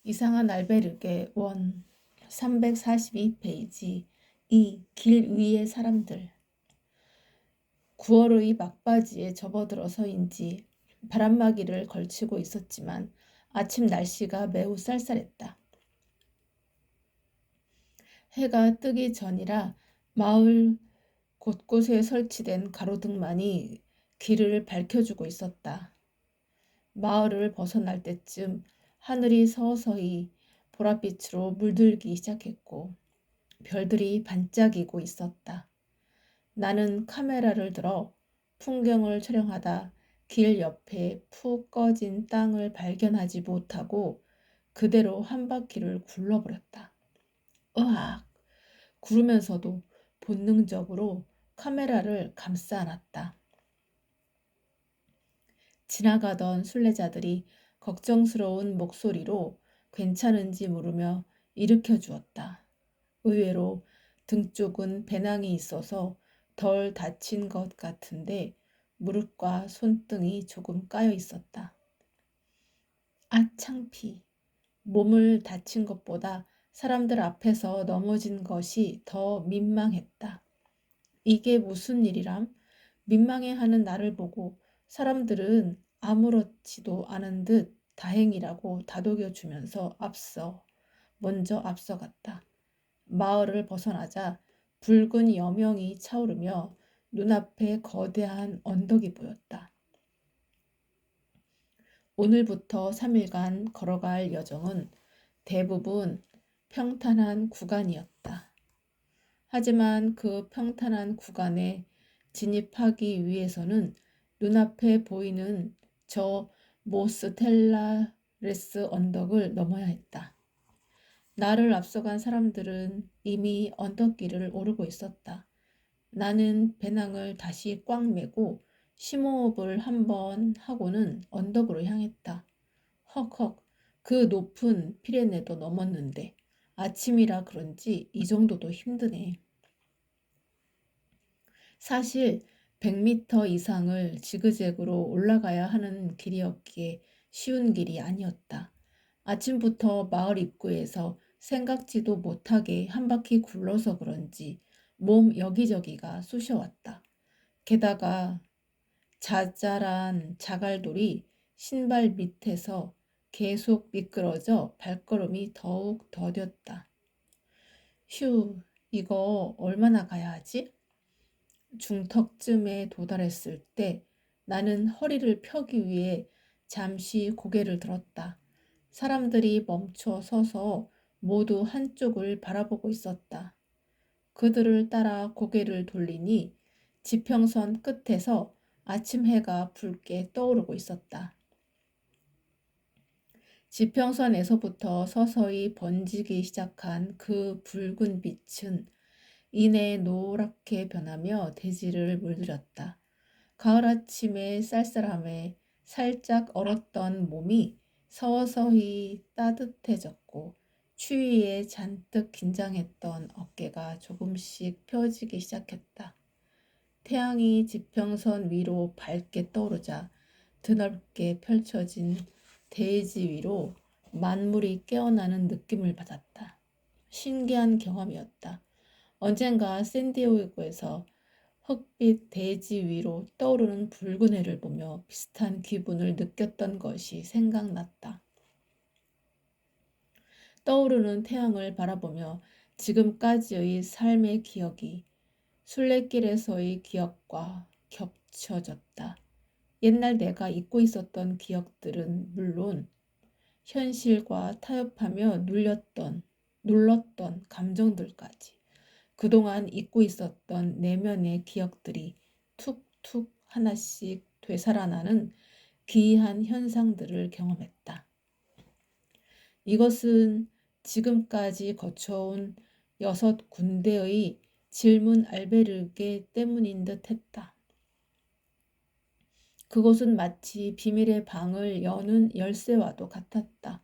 이상한 알베르게 원 342페이지. 이 길 위의 사람들. 9월의 막바지에 접어들어서인지 바람막이를 걸치고 있었지만 아침 날씨가 매우 쌀쌀했다. 해가 뜨기 전이라 마을 곳곳에 설치된 가로등만이 길을 밝혀주고 있었다. 마을을 벗어날 때쯤 하늘이 서서히 보랏빛으로 물들기 시작했고 별들이 반짝이고 있었다. 나는 카메라를 들어 풍경을 촬영하다 길 옆에 푹 꺼진 땅을 발견하지 못하고 그대로 한 바퀴를 굴러버렸다. 으악! 구르면서도 본능적으로 카메라를 감싸 안았다. 지나가던 순례자들이 걱정스러운 목소리로 괜찮은지 물으며 일으켜 주었다. 의외로 등 쪽은 배낭이 있어서 덜 다친 것 같은데 무릎과 손등이 조금 까여 있었다. 아, 창피. 몸을 다친 것보다 사람들 앞에서 넘어진 것이 더 민망했다. 이게 무슨 일이람? 민망해하는 나를 보고 사람들은 아무렇지도 않은 듯 다행이라고 다독여주면서 먼저 앞서갔다. 마을을 벗어나자 붉은 여명이 차오르며 눈앞에 거대한 언덕이 보였다. 오늘부터 3일간 걸어갈 여정은 대부분 평탄한 구간이었다. 하지만 그 평탄한 구간에 진입하기 위해서는 눈앞에 보이는 저 모스텔라레스 언덕을 넘어야 했다. 나를 앞서간 사람들은 이미 언덕길을 오르고 있었다. 나는 배낭을 다시 꽉 메고 심호흡을 한번 하고는 언덕으로 향했다. 헉헉, 그 높은 피레네도 넘었는데 아침이라 그런지 이 정도도 힘드네. 사실 100m 이상을 지그재그로 올라가야 하는 길이었기에 쉬운 길이 아니었다. 아침부터 마을 입구에서 생각지도 못하게 한 바퀴 굴러서 그런지 몸 여기저기가 쑤셔왔다. 게다가 자잘한 자갈돌이 신발 밑에서 계속 미끄러져 발걸음이 더욱 더뎠다. 휴, 이거 얼마나 가야 하지? 중턱쯤에 도달했을 때 나는 허리를 펴기 위해 잠시 고개를 들었다. 사람들이 멈춰 서서 모두 한쪽을 바라보고 있었다. 그들을 따라 고개를 돌리니 지평선 끝에서 아침 해가 붉게 떠오르고 있었다. 지평선에서부터 서서히 번지기 시작한 그 붉은 빛은 이내 노랗게 변하며 대지를 물들였다. 가을 아침의 쌀쌀함에 살짝 얼었던 몸이 서서히 따뜻해졌고 추위에 잔뜩 긴장했던 어깨가 조금씩 펴지기 시작했다. 태양이 지평선 위로 밝게 떠오르자 드넓게 펼쳐진 대지 위로 만물이 깨어나는 느낌을 받았다. 신기한 경험이었다. 언젠가 샌디에고에서 흑빛 대지 위로 떠오르는 붉은 해를 보며 비슷한 기분을 느꼈던 것이 생각났다. 떠오르는 태양을 바라보며 지금까지의 삶의 기억이 순례길에서의 기억과 겹쳐졌다. 옛날 내가 잊고 있었던 기억들은 물론 현실과 타협하며 눌렀던 감정들까지. 그동안 잊고 있었던 내면의 기억들이 툭툭 하나씩 되살아나는 기이한 현상들을 경험했다. 이것은 지금까지 거쳐온 6군데의 질문 알베르게 때문인 듯 했다. 그곳은 마치 비밀의 방을 여는 열쇠와도 같았다.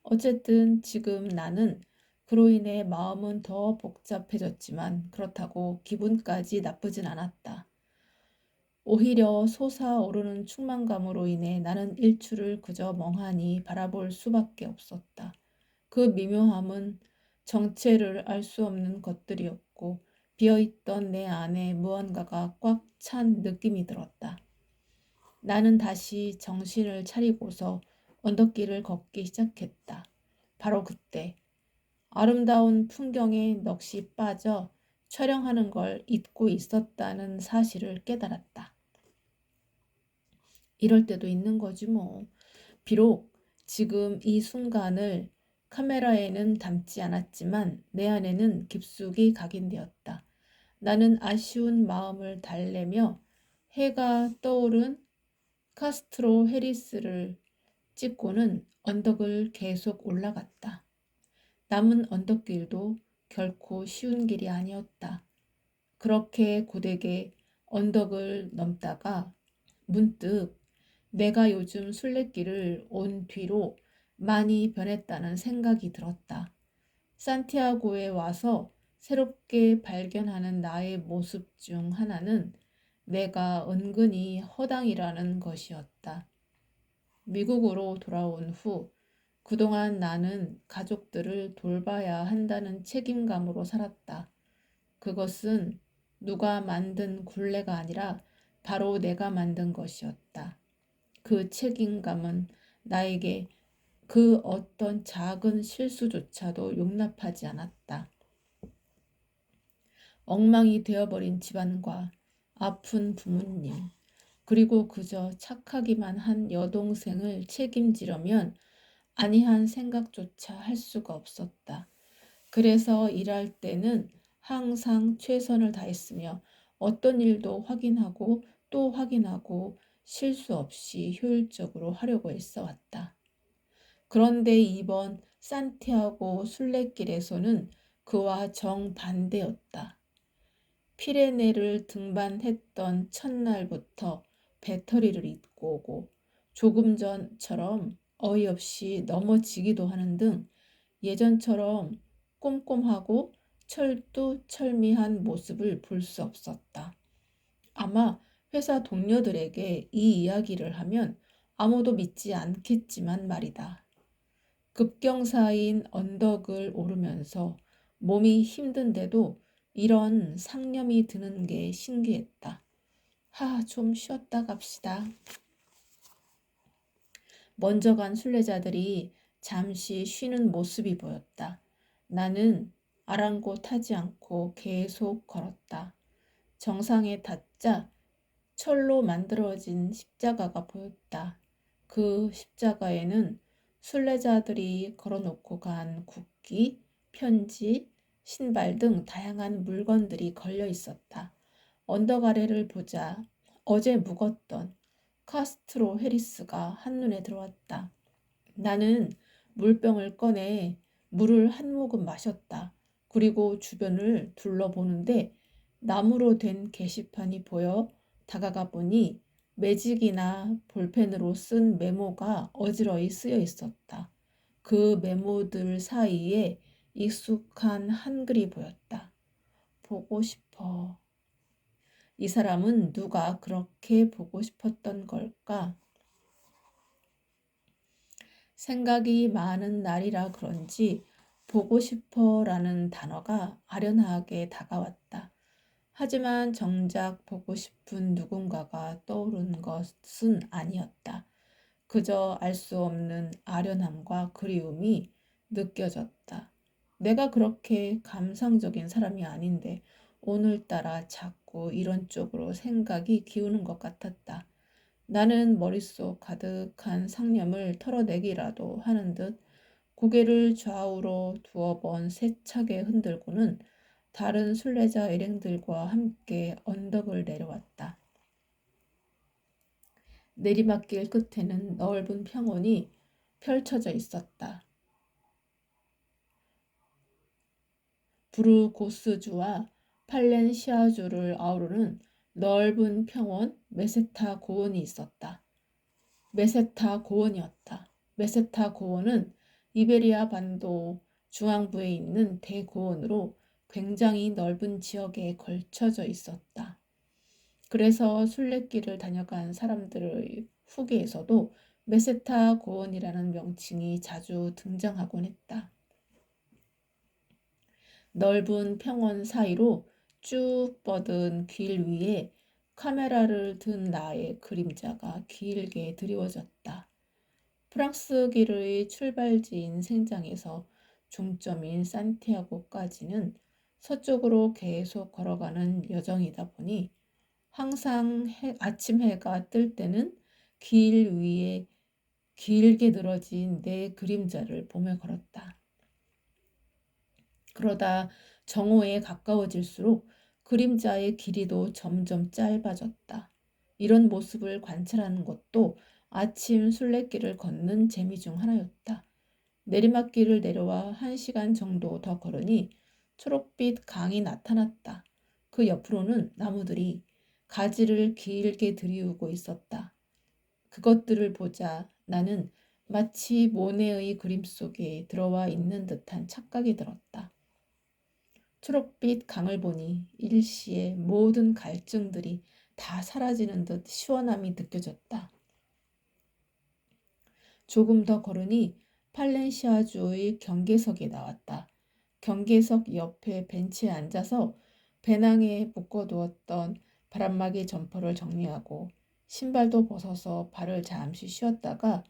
어쨌든 지금 나는 그로 인해 마음은 더 복잡해졌지만 그렇다고 기분까지 나쁘진 않았다. 오히려 솟아오르는 충만감으로 인해 나는 일출을 그저 멍하니 바라볼 수밖에 없었다. 그 미묘함은 정체를 알 수 없는 것들이었고 비어있던 내 안에 무언가가 꽉 찬 느낌이 들었다. 나는 다시 정신을 차리고서 언덕길을 걷기 시작했다. 바로 그때 아름다운 풍경에 넋이 빠져 촬영하는 걸 잊고 있었다는 사실을 깨달았다. 이럴 때도 있는 거지 뭐. 비록 지금 이 순간을 카메라에는 담지 않았지만 내 안에는 깊숙이 각인되었다. 나는 아쉬운 마음을 달래며 해가 떠오른 카스트로 해리스를 찍고는 언덕을 계속 올라갔다. 남은 언덕길도 결코 쉬운 길이 아니었다. 그렇게 고되게 언덕을 넘다가 문득 내가 요즘 순례길을 온 뒤로 많이 변했다는 생각이 들었다. 산티아고에 와서 새롭게 발견하는 나의 모습 중 하나는 내가 은근히 허당이라는 것이었다. 미국으로 돌아온 후 그동안 나는 가족들을 돌봐야 한다는 책임감으로 살았다. 그것은 누가 만든 굴레가 아니라 바로 내가 만든 것이었다. 그 책임감은 나에게 그 어떤 작은 실수조차도 용납하지 않았다. 엉망이 되어버린 집안과 아픈 부모님, 그리고 그저 착하기만 한 여동생을 책임지려면 아니한 생각조차 할 수가 없었다. 그래서 일할 때는 항상 최선을 다했으며 어떤 일도 확인하고 또 확인하고 실수 없이 효율적으로 하려고 애써왔다. 그런데 이번 산티아고 순례길에서는 그와 정반대였다. 피레네를 등반했던 첫날부터 배터리를 잊고 오고 조금 전처럼 어이없이 넘어지기도 하는 등 예전처럼 꼼꼼하고 철두철미한 모습을 볼 수 없었다. 아마 회사 동료들에게 이 이야기를 하면 아무도 믿지 않겠지만 말이다. 급경사인 언덕을 오르면서 몸이 힘든데도 이런 상념이 드는 게 신기했다. 좀 쉬었다 갑시다. 먼저 간 순례자들이 잠시 쉬는 모습이 보였다. 나는 아랑곳하지 않고 계속 걸었다. 정상에 닿자 철로 만들어진 십자가가 보였다. 그 십자가에는 순례자들이 걸어놓고 간 국기, 편지, 신발 등 다양한 물건들이 걸려 있었다. 언덕 아래를 보자 어제 묵었던 카스트로 해리스가 한눈에 들어왔다. 나는 물병을 꺼내 물을 한 모금 마셨다. 그리고 주변을 둘러보는데 나무로 된 게시판이 보여 다가가 보니 매직이나 볼펜으로 쓴 메모가 어지러이 쓰여 있었다. 그 메모들 사이에 익숙한 한글이 보였다. 보고 싶어. 이 사람은 누가 그렇게 보고 싶었던 걸까? 생각이 많은 날이라 그런지 보고 싶어라는 단어가 아련하게 다가왔다. 하지만 정작 보고 싶은 누군가가 떠오른 것은 아니었다. 그저 알 수 없는 아련함과 그리움이 느껴졌다. 내가 그렇게 감상적인 사람이 아닌데 오늘따라 자꾸 이런 쪽으로 생각이 기우는 것 같았다. 나는 머릿속 가득한 상념을 털어내기라도 하는 듯 고개를 좌우로 두어 번 세차게 흔들고는 다른 순례자 일행들과 함께 언덕을 내려왔다. 내리막길 끝에는 넓은 평원이 펼쳐져 있었다. 부르고스주와 팔렌시아주를 아우르는 넓은 평원 메세타 고원이 있었다. 메세타 고원이었다. 메세타 고원은 이베리아 반도 중앙부에 있는 대고원으로 굉장히 넓은 지역에 걸쳐져 있었다. 그래서 순례길을 다녀간 사람들의 후기에서도 메세타 고원이라는 명칭이 자주 등장하곤 했다. 넓은 평원 사이로 쭉 뻗은 길 위에 카메라를 든 나의 그림자가 길게 드리워졌다. 프랑스 길의 출발지인 생장에서 중점인 산티아고까지는 서쪽으로 계속 걸어가는 여정이다 보니 항상 아침 해가 뜰 때는 길 위에 길게 늘어진 내 그림자를 보며 걸었다. 그러다 정오에 가까워질수록 그림자의 길이도 점점 짧아졌다. 이런 모습을 관찰하는 것도 아침 순례길을 걷는 재미 중 하나였다. 내리막길을 내려와 1시간 정도 더 걸으니 초록빛 강이 나타났다. 그 옆으로는 나무들이 가지를 길게 들이우고 있었다. 그것들을 보자 나는 마치 모네의 그림 속에 들어와 있는 듯한 착각이 들었다. 초록빛 강을 보니 일시에 모든 갈증들이 다 사라지는 듯 시원함이 느껴졌다. 조금 더 걸으니 팔렌시아주의 경계석에 나왔다. 경계석 옆에 벤치에 앉아서 배낭에 묶어두었던 바람막이 점퍼를 정리하고 신발도 벗어서 발을 잠시 쉬었다가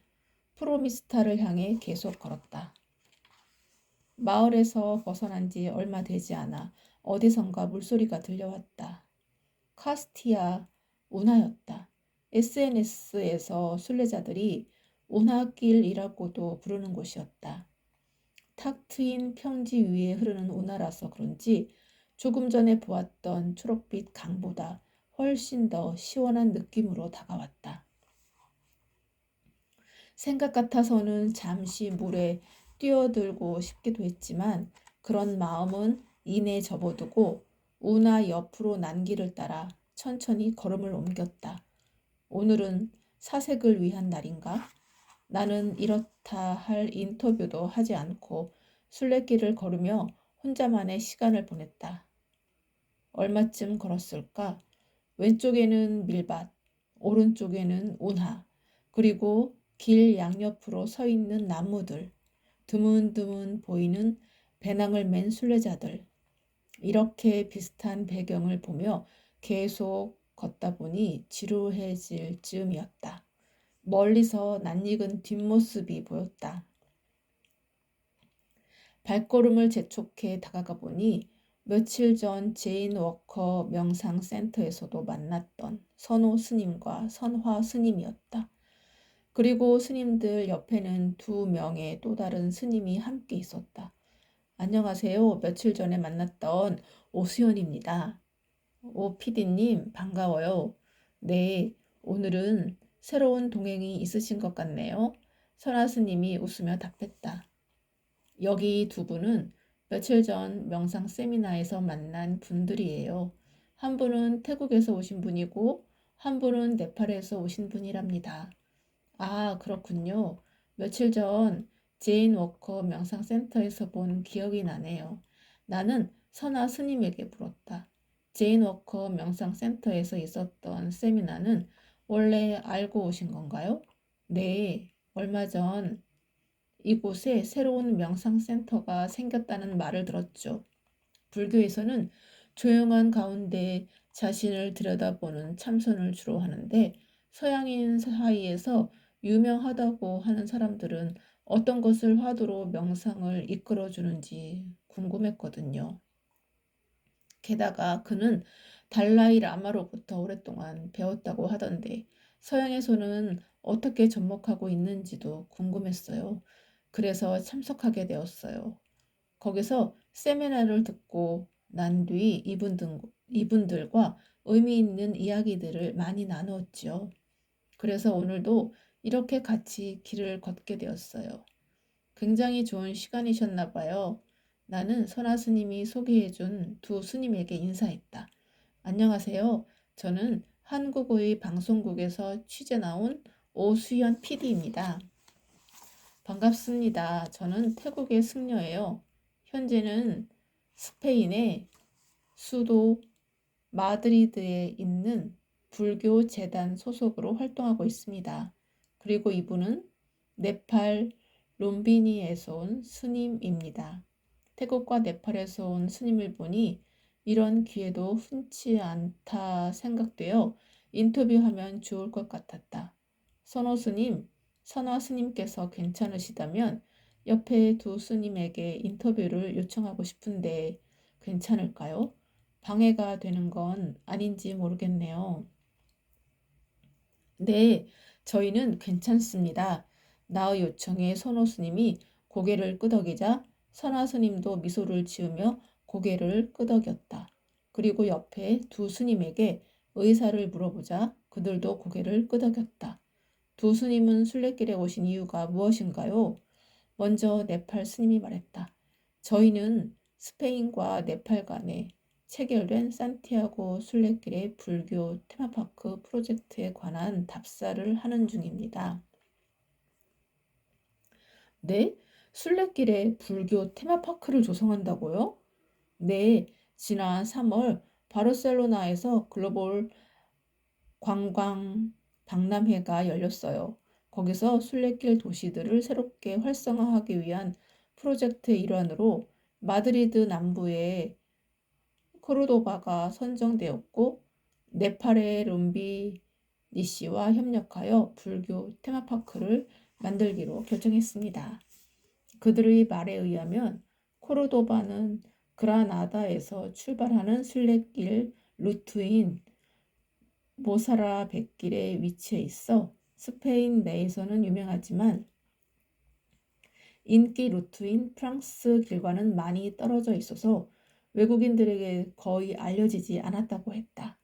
프로미스타를 향해 계속 걸었다. 마을에서 벗어난 지 얼마 되지 않아 어디선가 물소리가 들려왔다. 카스티아 운하였다. SNS에서 순례자들이 운하길이라고도 부르는 곳이었다. 탁 트인 평지 위에 흐르는 운하라서 그런지 조금 전에 보았던 초록빛 강보다 훨씬 더 시원한 느낌으로 다가왔다. 생각 같아서는 잠시 물에 뛰어들고 싶기도 했지만 그런 마음은 이내 접어두고 운하 옆으로 난 길을 따라 천천히 걸음을 옮겼다. 오늘은 사색을 위한 날인가? 나는 이렇다 할 인터뷰도 하지 않고 순례길을 걸으며 혼자만의 시간을 보냈다. 얼마쯤 걸었을까? 왼쪽에는 밀밭, 오른쪽에는 운하, 그리고 길 양옆으로 서 있는 나무들, 드문드문 보이는 배낭을 맨 순례자들. 이렇게 비슷한 배경을 보며 계속 걷다 보니 지루해질 즈음이었다. 멀리서 낯익은 뒷모습이 보였다. 발걸음을 재촉해 다가가 보니 며칠 전 제인 워커 명상센터에서도 만났던 선호 스님과 선화 스님이었다. 그리고 스님들 옆에는 2명의 또 다른 스님이 함께 있었다. 안녕하세요. 며칠 전에 만났던 오수연입니다. 오 PD님 반가워요. 네, 오늘은 새로운 동행이 있으신 것 같네요. 선화 스님이 웃으며 답했다. 여기 2분은 며칠 전 명상 세미나에서 만난 분들이에요. 한 분은 태국에서 오신 분이고 한 분은 네팔에서 오신 분이랍니다. 아, 그렇군요. 며칠 전 제인 워커 명상센터에서 본 기억이 나네요. 나는 선아 스님에게 물었다. 제인 워커 명상센터에서 있었던 세미나는 원래 알고 오신 건가요? 네, 얼마 전 이곳에 새로운 명상센터가 생겼다는 말을 들었죠. 불교에서는 조용한 가운데 자신을 들여다보는 참선을 주로 하는데 서양인 사이에서 유명하다고 하는 사람들은 어떤 것을 화두로 명상을 이끌어 주는지 궁금했거든요. 게다가 그는 달라이 라마로부터 오랫동안 배웠다고 하던데 서양에서는 어떻게 접목하고 있는지도 궁금했어요. 그래서 참석하게 되었어요. 거기서 세미나를 듣고 난 뒤 이분들과 의미 있는 이야기들을 많이 나누었지요. 그래서 오늘도 이렇게 같이 길을 걷게 되었어요. 굉장히 좋은 시간이셨나 봐요. 나는 선화 스님이 소개해준 2스님에게 인사했다. 안녕하세요. 저는 한국의 방송국에서 취재 나온 오수연 PD입니다. 반갑습니다. 저는 태국의 승려예요. 현재는 스페인의 수도 마드리드에 있는 불교 재단 소속으로 활동하고 있습니다. 그리고 이분은 네팔 롬비니에서 온 스님입니다. 태국과 네팔에서 온 스님을 보니 이런 기회도 흔치 않다 생각되어 인터뷰하면 좋을 것 같았다. 선화 스님께서 괜찮으시다면 옆에 두 스님에게 인터뷰를 요청하고 싶은데 괜찮을까요? 방해가 되는 건 아닌지 모르겠네요. 네, 저희는 괜찮습니다. 나의 요청에 선호 스님이 고개를 끄덕이자 선화 스님도 미소를 지으며 고개를 끄덕였다. 그리고 옆에 두 스님에게 의사를 물어보자 그들도 고개를 끄덕였다. 두 스님은 순례길에 오신 이유가 무엇인가요? 먼저 네팔 스님이 말했다. 저희는 스페인과 네팔 간에 체결된 산티아고 순례길의 불교 테마파크 프로젝트에 관한 답사를 하는 중입니다. 네? 순례길에 불교 테마파크를 조성한다고요? 네, 지난 3월 바르셀로나에서 글로벌 관광 박람회가 열렸어요. 거기서 순례길 도시들을 새롭게 활성화하기 위한 프로젝트의 일환으로 마드리드 남부의 코르도바가 선정되었고 네팔의 룸비니시와 협력하여 불교 테마파크를 만들기로 결정했습니다. 그들의 말에 의하면 코르도바는 그라나다에서 출발하는 순례길 루트인 모사라 백길에 위치해 있어 스페인 내에서는 유명하지만 인기 루트인 프랑스 길과는 많이 떨어져 있어서 외국인들에게 거의 알려지지 않았다고 했다.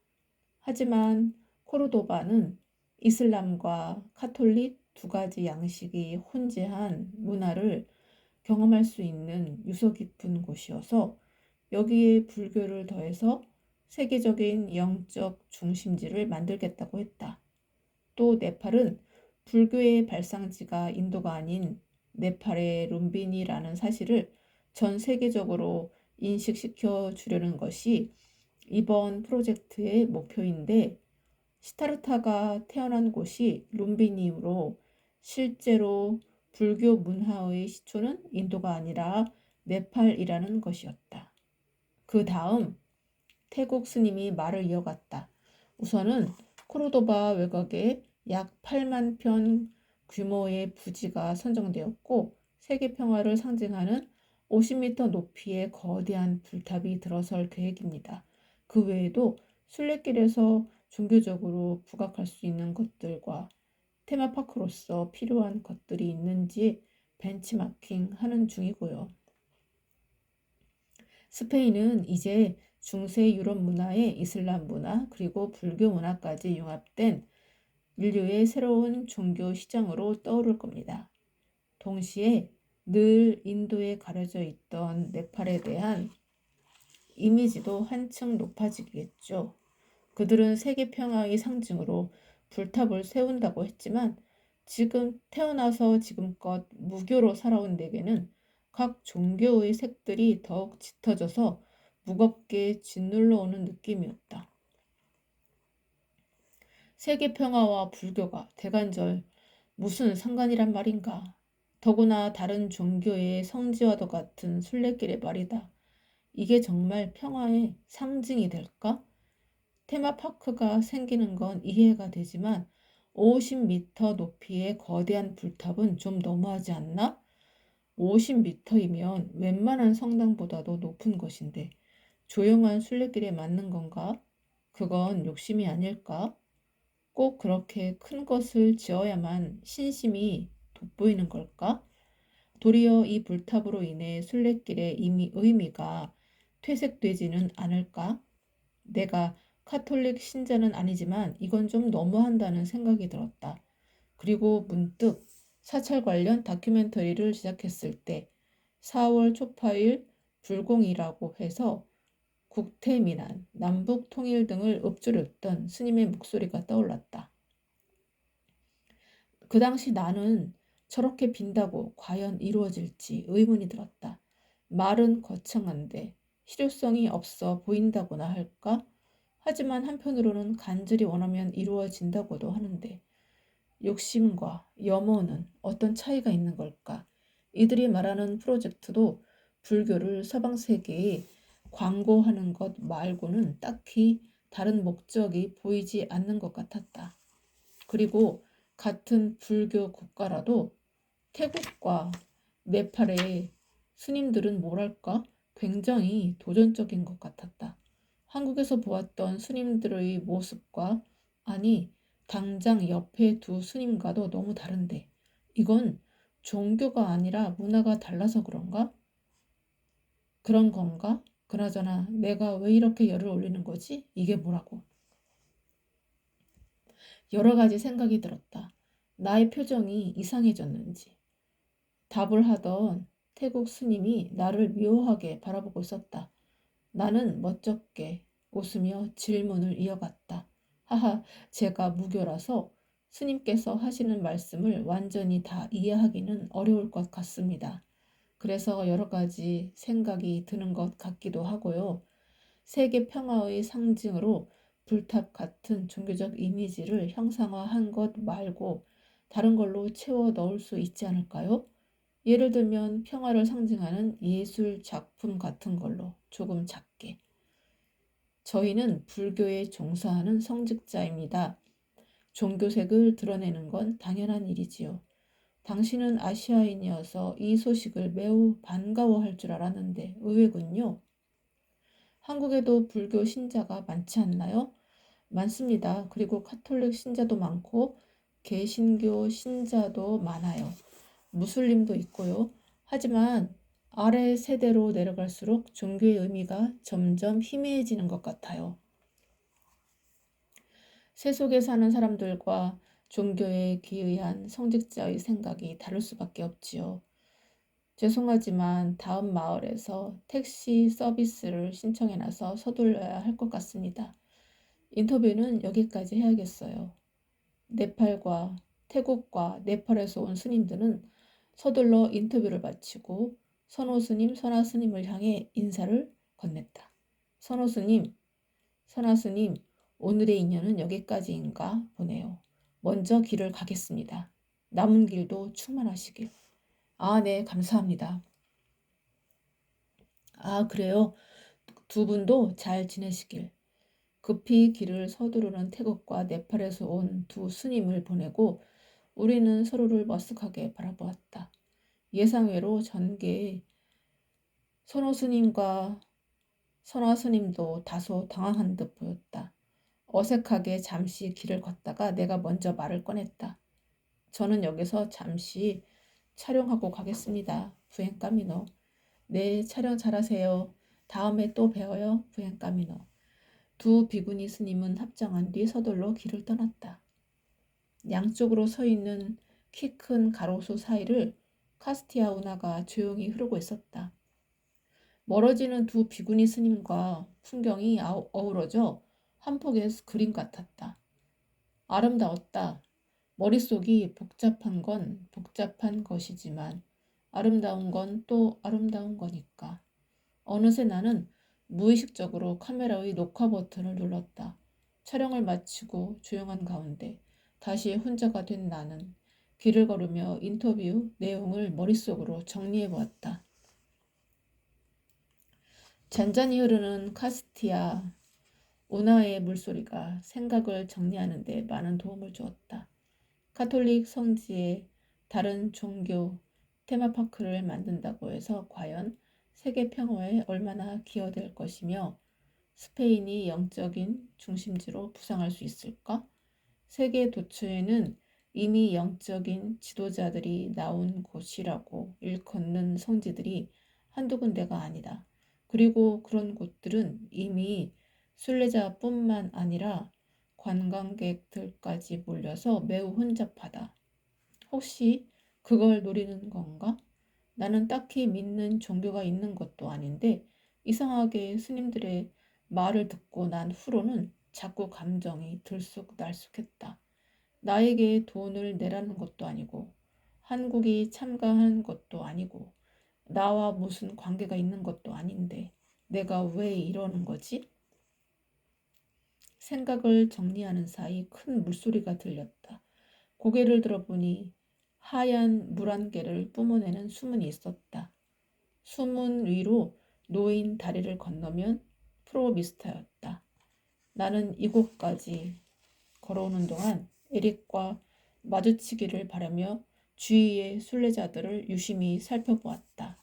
하지만 코르도바는 이슬람과 카톨릭 두 가지 양식이 혼재한 문화를 경험할 수 있는 유서 깊은 곳이어서 여기에 불교를 더해서 세계적인 영적 중심지를 만들겠다고 했다. 또 네팔은 불교의 발상지가 인도가 아닌 네팔의 룸비니라는 사실을 전 세계적으로 인식시켜 주려는 것이 이번 프로젝트의 목표인데 시타르타가 태어난 곳이 룸비니로 실제로 불교 문화의 시초는 인도가 아니라 네팔이라는 것이었다. 그 다음 태국 스님이 말을 이어갔다. 우선은 코르도바 외곽에 약 8만 평 규모의 부지가 선정되었고 세계 평화를 상징하는 50m 높이의 거대한 불탑이 들어설 계획입니다. 그 외에도 순례길에서 종교적으로 부각할 수 있는 것들과 테마파크로서 필요한 것들이 있는지 벤치마킹 하는 중이고요. 스페인은 이제 중세 유럽 문화에 이슬람 문화 그리고 불교 문화까지 융합된 인류의 새로운 종교 시장으로 떠오를 겁니다. 동시에 늘 인도에 가려져 있던 네팔에 대한 이미지도 한층 높아지겠죠. 그들은 세계 평화의 상징으로 불탑을 세운다고 했지만 지금 태어나서 지금껏 무교로 살아온 내게는 각 종교의 색들이 더욱 짙어져서 무겁게 짓눌러 오는 느낌이었다. 세계 평화와 불교가 대간절 무슨 상관이란 말인가? 더구나 다른 종교의 성지와도 같은 순례길의 말이다. 이게 정말 평화의 상징이 될까? 테마파크가 생기는 건 이해가 되지만 50m 높이의 거대한 불탑은 좀 너무하지 않나? 50m이면 웬만한 성당보다도 높은 것인데 조용한 순례길에 맞는 건가? 그건 욕심이 아닐까? 꼭 그렇게 큰 것을 지어야만 신심이 돋보이는 걸까? 도리어 이 불탑으로 인해 순례길의 의미가 퇴색되지는 않을까? 내가 카톨릭 신자는 아니지만 이건 좀 너무한다는 생각이 들었다. 그리고 문득 사찰 관련 다큐멘터리를 시작했을 때 4월 초파일 불공이라고 해서 국태민안, 남북 통일 등을 읊조렸던 스님의 목소리가 떠올랐다. 그 당시 나는 저렇게 빈다고 과연 이루어질지 의문이 들었다. 말은 거창한데 실효성이 없어 보인다고나 할까? 하지만 한편으로는 간절히 원하면 이루어진다고도 하는데 욕심과 염원은 어떤 차이가 있는 걸까? 이들이 말하는 프로젝트도 불교를 서방 세계에 광고하는 것 말고는 딱히 다른 목적이 보이지 않는 것 같았다. 그리고 같은 불교 국가라도 태국과 네팔의 스님들은 뭐랄까 굉장히 도전적인 것 같았다. 한국에서 보았던 스님들의 모습과 아니 당장 옆에 두 스님과도 너무 다른데 이건 종교가 아니라 문화가 달라서 그런 건가? 그나저나 내가 왜 이렇게 열을 올리는 거지? 이게 뭐라고? 여러 가지 생각이 들었다. 나의 표정이 이상해졌는지. 답을 하던 태국 스님이 나를 묘하게 바라보고 있었다. 나는 멋쩍게 웃으며 질문을 이어갔다. 하하, 제가 무교라서 스님께서 하시는 말씀을 완전히 다 이해하기는 어려울 것 같습니다. 그래서 여러 가지 생각이 드는 것 같기도 하고요. 세계 평화의 상징으로 불탑 같은 종교적 이미지를 형상화한 것 말고 다른 걸로 채워 넣을 수 있지 않을까요? 예를 들면 평화를 상징하는 예술 작품 같은 걸로 조금 작게. 저희는 불교에 종사하는 성직자입니다. 종교색을 드러내는 건 당연한 일이지요. 당신은 아시아인이어서 이 소식을 매우 반가워할 줄 알았는데 의외군요. 한국에도 불교 신자가 많지 않나요? 많습니다. 그리고 카톨릭 신자도 많고 개신교 신자도 많아요. 무슬림도 있고요. 하지만 아래 세대로 내려갈수록 종교의 의미가 점점 희미해지는 것 같아요. 세속에 사는 사람들과 종교에 귀의한 성직자의 생각이 다를 수밖에 없지요. 죄송하지만 다음 마을에서 택시 서비스를 신청해놔서 서둘러야 할 것 같습니다. 인터뷰는 여기까지 해야겠어요. 네팔과 태국과 네팔에서 온 스님들은 서둘러 인터뷰를 마치고 선호 스님, 선하 스님을 향해 인사를 건넸다. 선호 스님, 선하 스님, 오늘의 인연은 여기까지인가 보네요. 먼저 길을 가겠습니다. 남은 길도 충만하시길. 아, 네, 감사합니다. 아, 그래요. 두 분도 잘 지내시길. 급히 길을 서두르는 태국과 네팔에서 온 두 스님을 보내고 우리는 서로를 머쓱하게 바라보았다. 예상외로 전개에 선호 스님과 선화 스님도 다소 당황한 듯 보였다. 어색하게 잠시 길을 걷다가 내가 먼저 말을 꺼냈다. 저는 여기서 잠시 촬영하고 가겠습니다. 부엔카미노. 네, 촬영 잘하세요. 다음에 또 뵈어요. 부엔카미노. 두 비구니 스님은 합장한 뒤 서둘러 길을 떠났다. 양쪽으로 서 있는 키 큰 가로수 사이를 카스티아 운하가 조용히 흐르고 있었다. 멀어지는 두 비구니 스님과 풍경이 어우러져 한 폭의 그림 같았다. 아름다웠다. 머릿속이 복잡한 건 복잡한 것이지만 아름다운 건 또 아름다운 거니까. 어느새 나는 무의식적으로 카메라의 녹화 버튼을 눌렀다. 촬영을 마치고 조용한 가운데 다시 혼자가 된 나는 길을 걸으며 인터뷰 내용을 머릿속으로 정리해 보았다. 잔잔히 흐르는 카스티아 운하의 물소리가 생각을 정리하는 데 많은 도움을 주었다. 가톨릭 성지에 다른 종교 테마파크를 만든다고 해서 과연 세계 평화에 얼마나 기여될 것이며 스페인이 영적인 중심지로 부상할 수 있을까? 세계 도처에는 이미 영적인 지도자들이 나온 곳이라고 일컫는 성지들이 한두 군데가 아니다. 그리고 그런 곳들은 이미 순례자뿐만 아니라 관광객들까지 몰려서 매우 혼잡하다. 혹시 그걸 노리는 건가? 나는 딱히 믿는 종교가 있는 것도 아닌데 이상하게 스님들의 말을 듣고 난 후로는 자꾸 감정이 들쑥날쑥했다. 나에게 돈을 내라는 것도 아니고 한국이 참가한 것도 아니고 나와 무슨 관계가 있는 것도 아닌데 내가 왜 이러는 거지? 생각을 정리하는 사이 큰 물소리가 들렸다. 고개를 들어보니 하얀 물 한 개를 뿜어내는 수문이 있었다. 수문 위로 놓인 다리를 건너면 프로미스타였다. 나는 이곳까지 걸어오는 동안 에릭과 마주치기를 바라며 주위의 순례자들을 유심히 살펴보았다.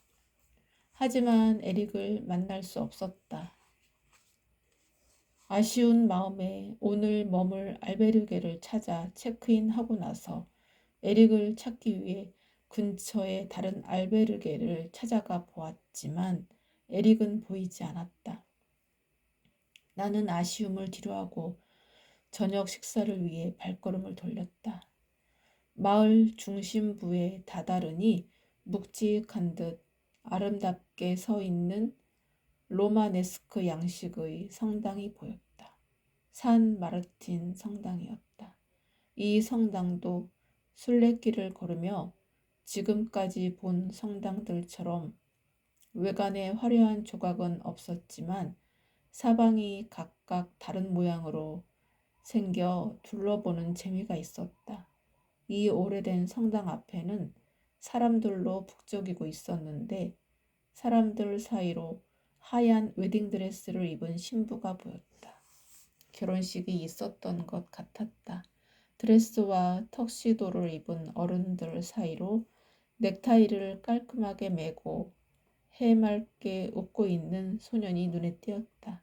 하지만 에릭을 만날 수 없었다. 아쉬운 마음에 오늘 머물 알베르게를 찾아 체크인하고 나서 에릭을 찾기 위해 근처의 다른 알베르게를 찾아가 보았지만 에릭은 보이지 않았다. 나는 아쉬움을 뒤로하고 저녁 식사를 위해 발걸음을 돌렸다. 마을 중심부에 다다르니 묵직한 듯 아름답게 서 있는 로마네스크 양식의 성당이 보였다. 산 마르틴 성당이었다. 이 성당도 순례길을 걸으며 지금까지 본 성당들처럼 외관에 화려한 조각은 없었지만 사방이 각각 다른 모양으로 생겨 둘러보는 재미가 있었다. 이 오래된 성당 앞에는 사람들로 북적이고 있었는데 사람들 사이로 하얀 웨딩드레스를 입은 신부가 보였다. 결혼식이 있었던 것 같았다. 드레스와 턱시도를 입은 어른들 사이로 넥타이를 깔끔하게 매고 해맑게 웃고 있는 소년이 눈에 띄었다.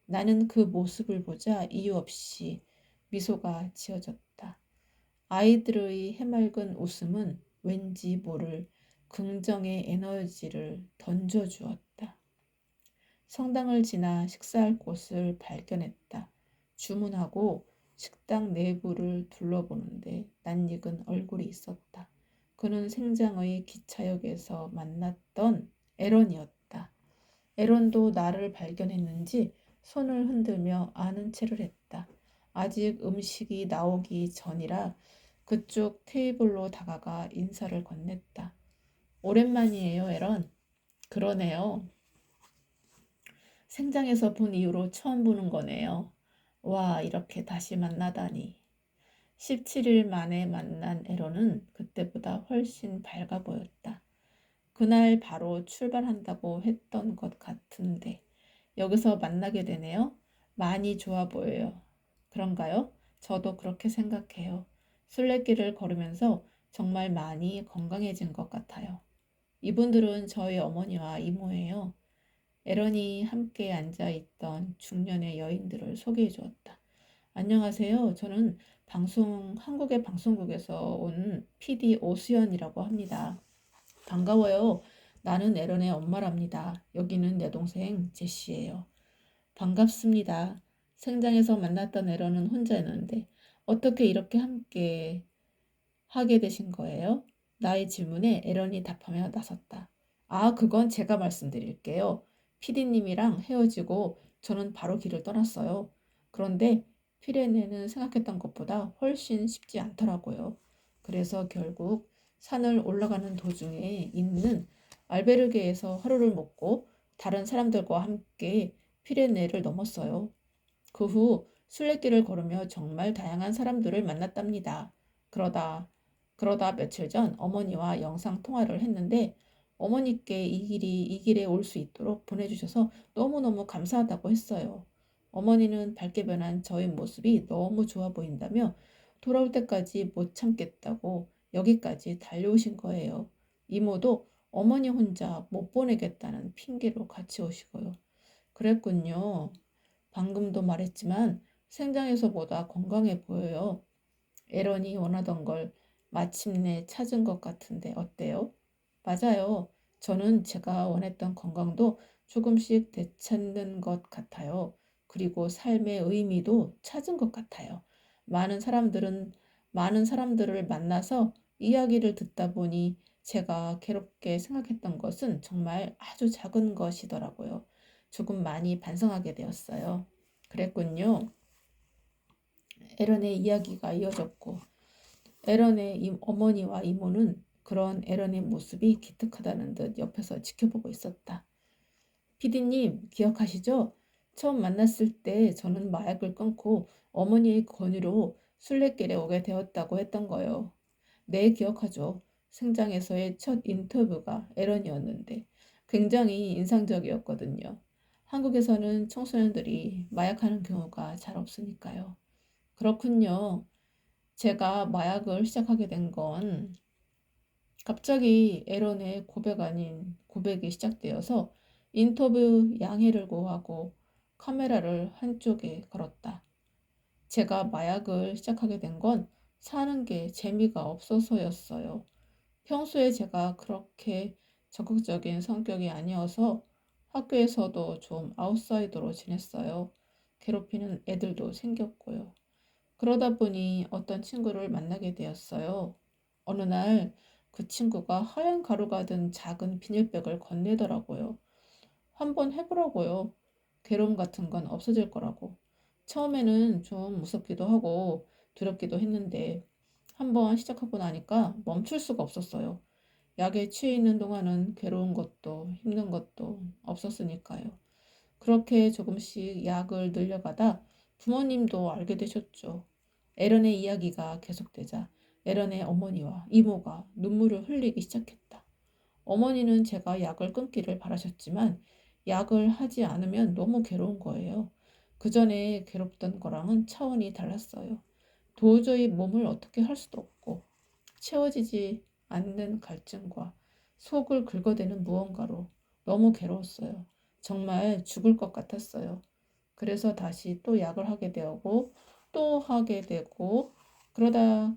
나는 그 모습을 보자 이유 없이 미소가 지어졌다. 아이들의 해맑은 웃음은 왠지 모를 긍정의 에너지를 던져주었다. 성당을 지나 식사할 곳을 발견했다. 주문하고 식당 내부를 둘러보는데 낯익은 얼굴이 있었다. 그는 생장의 기차역에서 만났던 에런이었다. 에런도 나를 발견했는지 손을 흔들며 아는 체를 했다. 아직 음식이 나오기 전이라 그쪽 테이블로 다가가 인사를 건넸다. 오랜만이에요, 에런. 그러네요. 생장에서 본 이후로 처음 보는 거네요. 와, 이렇게 다시 만나다니. 17일 만에 만난 에런은 그때보다 훨씬 밝아 보였다. 그날 바로 출발한다고 했던 것 같은데 여기서 만나게 되네요. 많이 좋아 보여요. 그런가요? 저도 그렇게 생각해요. 순례길을 걸으면서 정말 많이 건강해진 것 같아요. 이분들은 저희 어머니와 이모예요. 에런이 함께 앉아있던 중년의 여인들을 소개해 주었다. 안녕하세요. 저는 한국의 방송국에서 온 PD 오수연이라고 합니다. 반가워요. 나는 에런의 엄마랍니다. 여기는 내 동생 제시예요. 반갑습니다. 생장에서 만났던 에런은 혼자였는데 어떻게 이렇게 함께 하게 되신 거예요? 나의 질문에 에런이 답하며 나섰다. 아, 그건 제가 말씀드릴게요. 피디님이랑 헤어지고 저는 바로 길을 떠났어요. 그런데 피레네는 생각했던 것보다 훨씬 쉽지 않더라고요. 그래서 결국 산을 올라가는 도중에 있는 알베르게에서 하루를 묵고 다른 사람들과 함께 피레네를 넘었어요. 그 후 순례길을 걸으며 정말 다양한 사람들을 만났답니다. 그러다 며칠 전 어머니와 영상 통화를 했는데 어머니께 이 길에 올 수 있도록 보내주셔서 너무너무 감사하다고 했어요. 어머니는 밝게 변한 저의 모습이 너무 좋아 보인다며 돌아올 때까지 못 참겠다고 여기까지 달려오신 거예요. 이모도 어머니 혼자 못 보내겠다는 핑계로 같이 오시고요. 그랬군요. 방금도 말했지만 생장에서보다 건강해 보여요. 에런이 원하던 걸 마침내 찾은 것 같은데 어때요? 맞아요. 저는 제가 원했던 건강도 조금씩 되찾는 것 같아요. 그리고 삶의 의미도 찾은 것 같아요. 많은 사람들은 많은 사람들을 만나서 이야기를 듣다 보니 제가 괴롭게 생각했던 것은 정말 아주 작은 것이더라고요. 조금 많이 반성하게 되었어요. 그랬군요. 에런의 이야기가 이어졌고 에런의 어머니와 이모는 그런 에런의 모습이 기특하다는 듯 옆에서 지켜보고 있었다. 피디님 기억하시죠? 처음 만났을 때 저는 마약을 끊고 어머니의 권유로 순례길에 오게 되었다고 했던 거요. 네, 기억하죠. 생장에서의 첫 인터뷰가 에런이었는데 굉장히 인상적이었거든요. 한국에서는 청소년들이 마약하는 경우가 잘 없으니까요. 그렇군요. 제가 마약을 시작하게 된 건 갑자기 에런의 고백 아닌 고백이 시작되어서 인터뷰 양해를 구하고 카메라를 한쪽에 걸었다. 제가 마약을 시작하게 된 건 사는 게 재미가 없어서였어요. 평소에 제가 그렇게 적극적인 성격이 아니어서 학교에서도 좀 아웃사이더로 지냈어요. 괴롭히는 애들도 생겼고요. 그러다 보니 어떤 친구를 만나게 되었어요. 어느 날 그 친구가 하얀 가루가 든 작은 비닐백을 건네더라고요. 한번 해보라고요. 괴로움 같은 건 없어질 거라고. 처음에는 좀 무섭기도 하고 두렵기도 했는데 한번 시작하고 나니까 멈출 수가 없었어요. 약에 취해 있는 동안은 괴로운 것도 힘든 것도 없었으니까요. 그렇게 조금씩 약을 늘려가다 부모님도 알게 되셨죠. 에런의 이야기가 계속되자 에런의 어머니와 이모가 눈물을 흘리기 시작했다. 어머니는 제가 약을 끊기를 바라셨지만 약을 하지 않으면 너무 괴로운 거예요. 그 전에 괴롭던 거랑은 차원이 달랐어요. 도저히 몸을 어떻게 할 수도 없고 채워지지 않는 갈증과 속을 긁어대는 무언가로 너무 괴로웠어요. 정말 죽을 것 같았어요. 그래서 다시 또 약을 하게 되고 또 하게 되고 그러다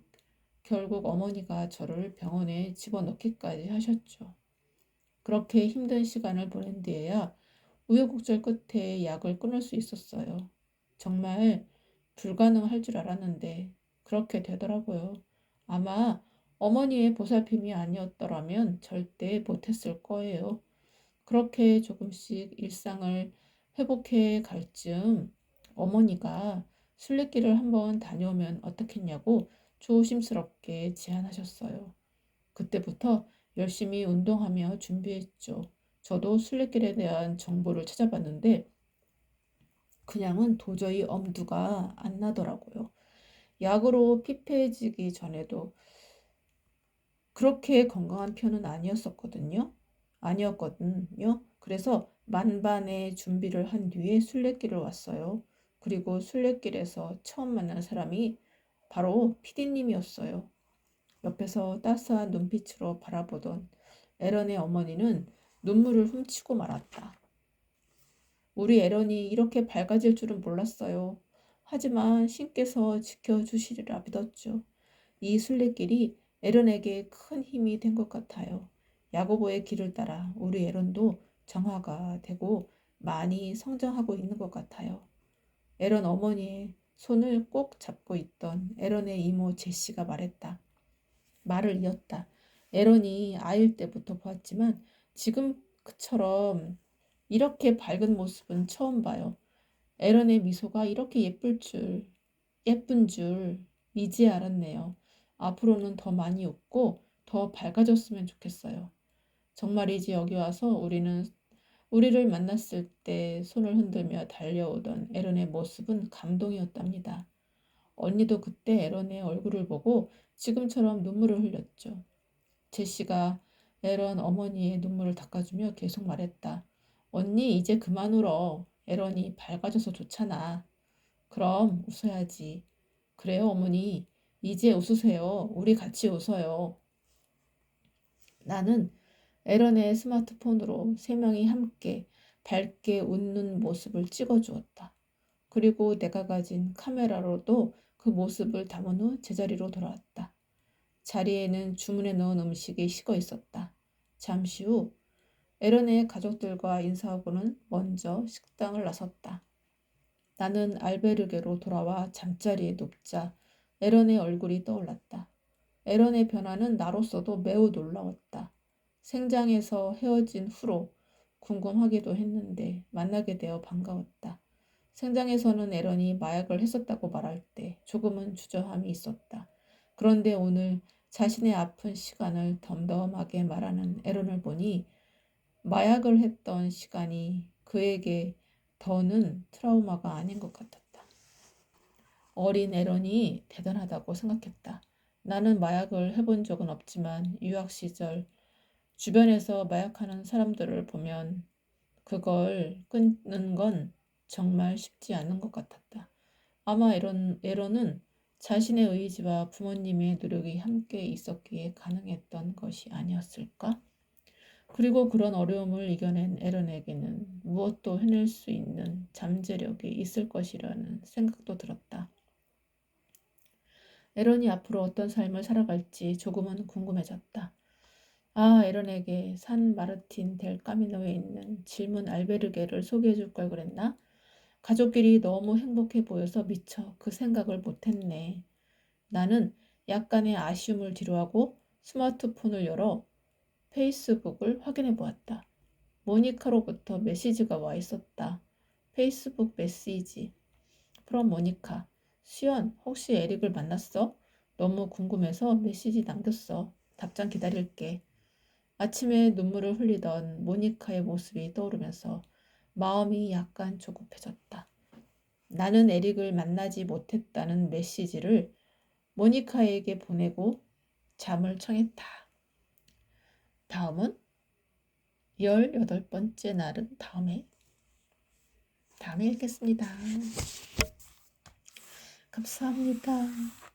결국 어머니가 저를 병원에 집어넣기까지 하셨죠. 그렇게 힘든 시간을 보낸 뒤에야 우여곡절 끝에 약을 끊을 수 있었어요. 정말 불가능할 줄 알았는데 그렇게 되더라고요. 아마 어머니의 보살핌이 아니었더라면 절대 못했을 거예요. 그렇게 조금씩 일상을 회복해 갈 즈음 어머니가 순례길을 한번 다녀오면 어떻겠냐고 조심스럽게 제안하셨어요. 그때부터 열심히 운동하며 준비했죠. 저도 순례길에 대한 정보를 찾아봤는데 그냥은 도저히 엄두가 안 나더라고요. 약으로 피폐해지기 전에도 그렇게 건강한 편은 아니었거든요. 그래서 만반의 준비를 한 뒤에 순례길을 왔어요. 그리고 순례길에서 처음 만난 사람이 바로 피디님이었어요. 옆에서 따스한 눈빛으로 바라보던 에런의 어머니는 눈물을 훔치고 말았다. 우리 에런이 이렇게 밝아질 줄은 몰랐어요. 하지만 신께서 지켜주시리라 믿었죠. 이 순례길이 에런에게 큰 힘이 된 것 같아요. 야고보의 길을 따라 우리 에런도 정화가 되고 많이 성장하고 있는 것 같아요. 에런 어머니의 손을 꼭 잡고 있던 에런의 이모 제시가 말했다. 말을 이었다. 에런이 아이일 때부터 보았지만 지금 그처럼 이렇게 밝은 모습은 처음 봐요. 에런의 미소가 이렇게 예쁜 줄 이제 알았네요. 앞으로는 더 많이 웃고 더 밝아졌으면 좋겠어요. 정말이지 여기 와서 우리를 만났을 때 손을 흔들며 달려오던 에런의 모습은 감동이었답니다. 언니도 그때 에런의 얼굴을 보고 지금처럼 눈물을 흘렸죠. 제시가 에런 어머니의 눈물을 닦아주며 계속 말했다. 언니 이제 그만 울어. 에런이 밝아져서 좋잖아. 그럼 웃어야지. 그래요, 어머니. 이제 웃으세요. 우리 같이 웃어요. 나는 에런의 스마트폰으로 세 명이 함께 밝게 웃는 모습을 찍어주었다. 그리고 내가 가진 카메라로도 그 모습을 담은 후 제자리로 돌아왔다. 자리에는 주문해 놓은 음식이 식어 있었다. 잠시 후 에런의 가족들과 인사하고는 먼저 식당을 나섰다. 나는 알베르게로 돌아와 잠자리에 눕자 에런의 얼굴이 떠올랐다. 에런의 변화는 나로서도 매우 놀라웠다. 생장에서 헤어진 후로 궁금하기도 했는데 만나게 되어 반가웠다. 생장에서는 에런이 마약을 했었다고 말할 때 조금은 주저함이 있었다. 그런데 오늘 자신의 아픈 시간을 덤덤하게 말하는 에런을 보니 마약을 했던 시간이 그에게 더는 트라우마가 아닌 것 같았다. 어린 에런이 대단하다고 생각했다. 나는 마약을 해본 적은 없지만 유학 시절 주변에서 마약하는 사람들을 보면 그걸 끊는 건 정말 쉽지 않은 것 같았다. 아마 에런은 자신의 의지와 부모님의 노력이 함께 있었기에 가능했던 것이 아니었을까? 그리고 그런 어려움을 이겨낸 에런에게는 무엇도 해낼 수 있는 잠재력이 있을 것이라는 생각도 들었다. 에런이 앞으로 어떤 삶을 살아갈지 조금은 궁금해졌다. 에런에게 산 마르틴 델 까미노에 있는 질문 알베르게를 소개해줄 걸 그랬나? 가족끼리 너무 행복해 보여서 미처 그 생각을 못했네. 나는 약간의 아쉬움을 뒤로하고 스마트폰을 열어 페이스북을 확인해 보았다. 모니카로부터 메시지가 와 있었다. 페이스북 메시지. 프롬 모니카. 수연, 혹시 에릭을 만났어? 너무 궁금해서 메시지 남겼어. 답장 기다릴게. 아침에 눈물을 흘리던 모니카의 모습이 떠오르면서 마음이 약간 조급해졌다. 나는 에릭을 만나지 못했다는 메시지를 모니카에게 보내고 잠을 청했다. 다음은 18번째 날은 다음에 읽겠습니다. 감사합니다.